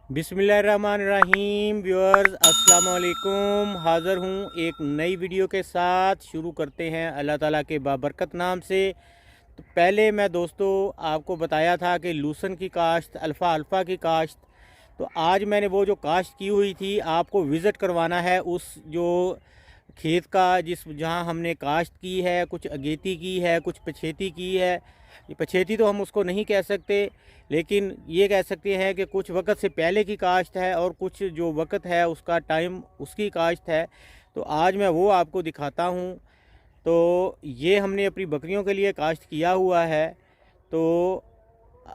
बिस्मिल्लाहिर्रहमानिर्रहीम। व्यूअर्स अस्सलाम वालेकुम। हाज़िर हूँ एक नई वीडियो के साथ। शुरू करते हैं अल्लाह ताला के बाबरकत नाम से। तो पहले मैं दोस्तों आपको बताया था कि लूसन की काश्त, अल्फ़ा की काश्त, तो आज मैंने वो जो काश्त की हुई थी आपको विज़िट करवाना है उस जो खेत का जहाँ हमने काश्त की है। कुछ अगेती की है, कुछ पछेती की है। ये पछेती तो हम उसको नहीं कह सकते, लेकिन ये कह सकते हैं कि कुछ वक्त से पहले की काश्त है और कुछ जो वक्त है उसका टाइम उसकी काश्त है। तो आज मैं वो आपको दिखाता हूँ। तो ये हमने अपनी बकरियों के लिए काश्त किया हुआ है। तो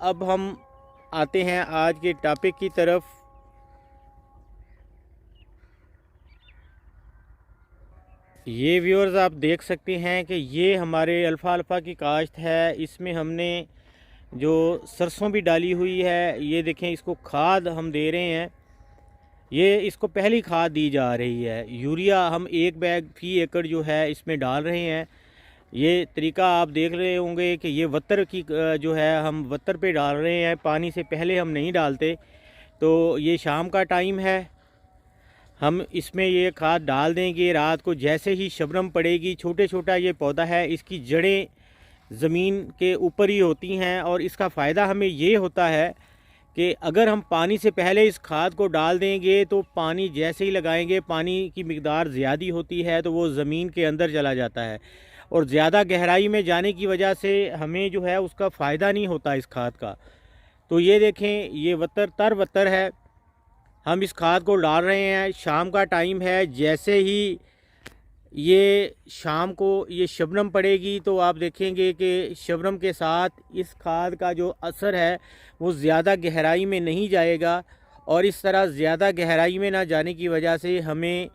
अब हम आते हैं आज के टॉपिक की तरफ। ये व्यूअर्स आप देख सकते हैं कि ये हमारे अल्फ़ा की काश्त है। इसमें हमने जो सरसों भी डाली हुई है, ये देखें, इसको खाद हम दे रहे हैं। ये इसको पहली खाद दी जा रही है। यूरिया हम 1 बैग फी एकड़ जो है इसमें डाल रहे हैं। ये तरीका आप देख रहे होंगे कि ये वत्तर की जो है हम वत्तर पे डाल रहे हैं, पानी से पहले हम नहीं डालते। तो ये शाम का टाइम है, हम इसमें ये खाद डाल देंगे। रात को जैसे ही शबनम पड़ेगी, छोटा ये पौधा है, इसकी जड़ें ज़मीन के ऊपर ही होती हैं। और इसका फ़ायदा हमें ये होता है कि अगर हम पानी से पहले इस खाद को डाल देंगे तो पानी जैसे ही लगाएंगे, पानी की मिकदार ज़्यादा होती है तो वो ज़मीन के अंदर चला जाता है, और ज़्यादा गहराई में जाने की वजह से हमें जो है उसका फ़ायदा नहीं होता इस खाद का। तो ये देखें, ये वत्तर है, हम इस खाद को डाल रहे हैं। शाम का टाइम है, जैसे ही ये शाम को ये शबनम पड़ेगी तो आप देखेंगे कि शबनम के साथ इस खाद का जो असर है वो ज़्यादा गहराई में नहीं जाएगा। और इस तरह ज़्यादा गहराई में ना जाने की वजह से हमें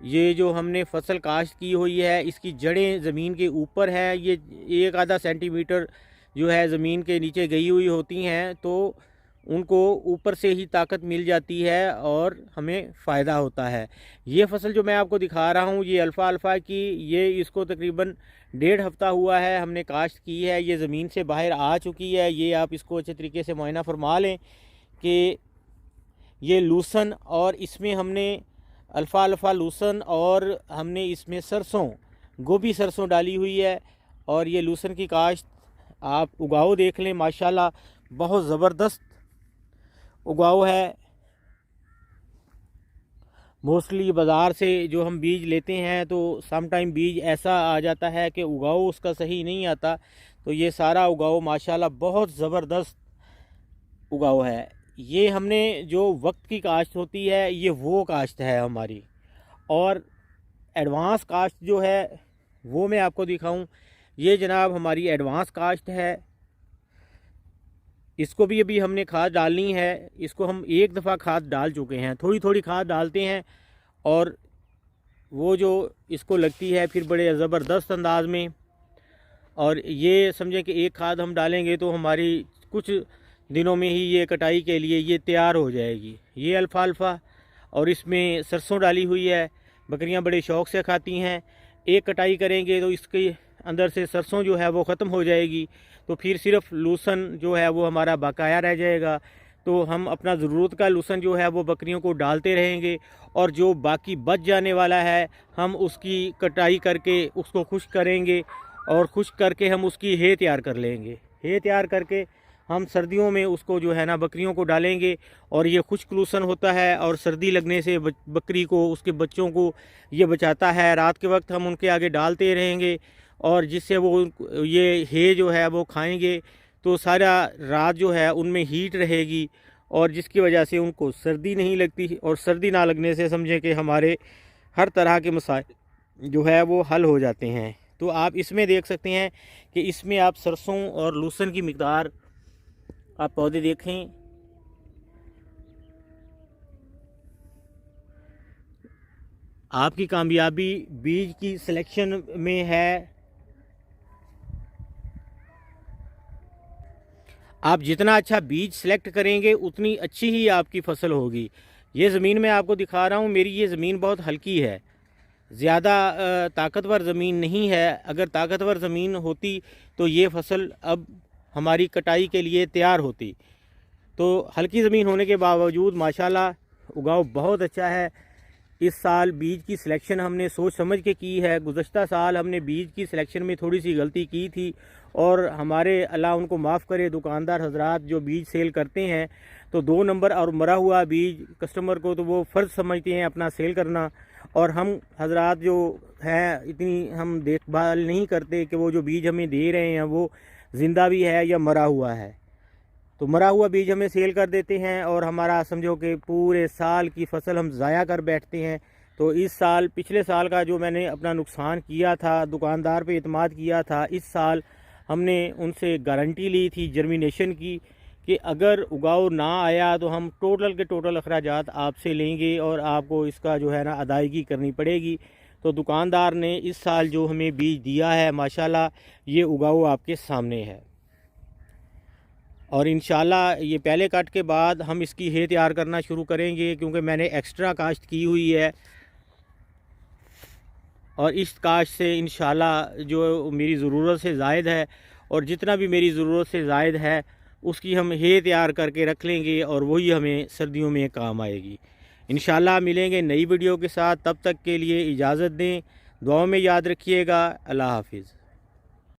ये जो हमने फसल काश्त की हुई है इसकी जड़ें ज़मीन के ऊपर है, ये 1 आधा सेंटीमीटर जो है ज़मीन के नीचे गई हुई होती हैं, तो उनको ऊपर से ही ताकत मिल जाती है और हमें फ़ायदा होता है। ये फसल जो मैं आपको दिखा रहा हूँ, ये अल्फ़ा की, ये इसको तकरीबन 1.5 हफ़्ता हुआ है हमने काश्त की है। ये ज़मीन से बाहर आ चुकी है। ये आप इसको अच्छे तरीके से मुआयना फरमा लें कि ये लूसन, और इसमें हमने अल्फ़ा लूसन, और हमने इसमें सरसों, गोभी सरसों डाली हुई है। और ये लूसन की काश्त आप उगाओ देख लें, माशाल्लाह बहुत ज़बरदस्त उगाओ है। मोस्टली बाज़ार से जो हम बीज लेते हैं तो सम टाइम बीज ऐसा आ जाता है कि उगाओ उसका सही नहीं आता। तो ये सारा उगाओ माशाल्लाह बहुत ज़बरदस्त उगाओ है। ये हमने जो वक्त की काश्त होती है ये वो काश्त है हमारी। और एडवांस काश्त जो है वो मैं आपको दिखाऊं, ये जनाब हमारी एडवांस काश्त है। इसको भी अभी हमने खाद डालनी है। इसको हम 1 दफ़ा खाद डाल चुके हैं, थोड़ी खाद डालते हैं और वो जो इसको लगती है फिर बड़े ज़बरदस्त अंदाज में। और ये समझें कि 1 खाद हम डालेंगे तो हमारी कुछ दिनों में ही ये कटाई के लिए ये तैयार हो जाएगी। ये अल्फ़ा और इसमें सरसों डाली हुई है, बकरियां बड़े शौक़ से खाती हैं। एक कटाई करेंगे तो इसके अंदर से सरसों जो है वो ख़त्म हो जाएगी, तो फिर सिर्फ लूसन जो है वो हमारा बकाया रह जाएगा। तो हम अपना ज़रूरत का लूसन जो है वो बकरियों को डालते रहेंगे, और जो बाकी बच जाने वाला है हम उसकी कटाई करके उसको खुश्क करेंगे, और खुश्क करके हम उसकी हे तैयार कर लेंगे। हे तैयार करके हम सर्दियों में उसको जो है ना बकरियों को डालेंगे। और ये खुश्क लूसन होता है और सर्दी लगने से बकरी को, उसके बच्चों को ये बचाता है। रात के वक्त हम उनके आगे डालते रहेंगे, और जिससे वो ये हे जो है वो खाएंगे तो सारा रात जो है उनमें हीट रहेगी, और जिसकी वजह से उनको सर्दी नहीं लगती। और सर्दी ना लगने से समझें कि हमारे हर तरह के मसाइल जो है वो हल हो जाते हैं। तो आप इसमें देख सकते हैं कि इसमें आप सरसों और लहसुन की मिकदार आप पौधे देखें। आपकी कामयाबी बीज की सिलेक्शन में है। आप जितना अच्छा बीज सेलेक्ट करेंगे उतनी अच्छी ही आपकी फसल होगी। ये ज़मीन मैं आपको दिखा रहा हूँ, मेरी ये ज़मीन बहुत हल्की है, ज़्यादा ताकतवर ज़मीन नहीं है। अगर ताकतवर ज़मीन होती तो ये फसल अब हमारी कटाई के लिए तैयार होती। तो हल्की ज़मीन होने के बावजूद माशाल्लाह उगाव बहुत अच्छा है। इस साल बीज की सिलेक्शन हमने सोच समझ के की है। गुज़श्ता साल हमने बीज की सिलेक्शन में थोड़ी सी गलती की थी, और हमारे अल्लाह उनको माफ़ करे दुकानदार हजरात जो बीज सेल करते हैं, तो 2 नंबर और मरा हुआ बीज कस्टमर को तो वो फ़र्ज़ समझते हैं अपना सेल करना, और हम हजरात जो हैं इतनी हम देखभाल नहीं करते कि वो जो बीज हमें दे रहे हैं वो ज़िंदा भी है या मरा हुआ है। तो मरा हुआ बीज हमें सेल कर देते हैं और हमारा समझो कि पूरे साल की फसल हम ज़ाया कर बैठते हैं। तो इस साल पिछले साल का जो मैंने अपना नुकसान किया था, दुकानदार पे इत्माद किया था, इस साल हमने उनसे गारंटी ली थी जर्मिनेशन की कि अगर उगाव ना आया तो हम टोटल के टोटल अखराजात आपसे लेंगे और आपको इसका जो है ना अदायगी करनी पड़ेगी। तो दुकानदार ने इस साल जो हमें बीज दिया है माशाल्लाह ये उगाव आपके सामने है, और इंशाल्लाह ये पहले कट के बाद हम इसकी हे तैयार करना शुरू करेंगे, क्योंकि मैंने एक्स्ट्रा काश्त की हुई है, और इस काश्त से इंशाल्लाह जो मेरी ज़रूरत से ज़ायद है और जितना भी मेरी ज़रूरत से ज़ायद है उसकी हम हे तैयार करके रख लेंगे, और वही हमें सर्दियों में काम आएगी। इंशाल्लाह मिलेंगे नई वीडियो के साथ, तब तक के लिए इजाज़त दें। दुआओं में याद रखिएगा। अल्लाह हाफिज़।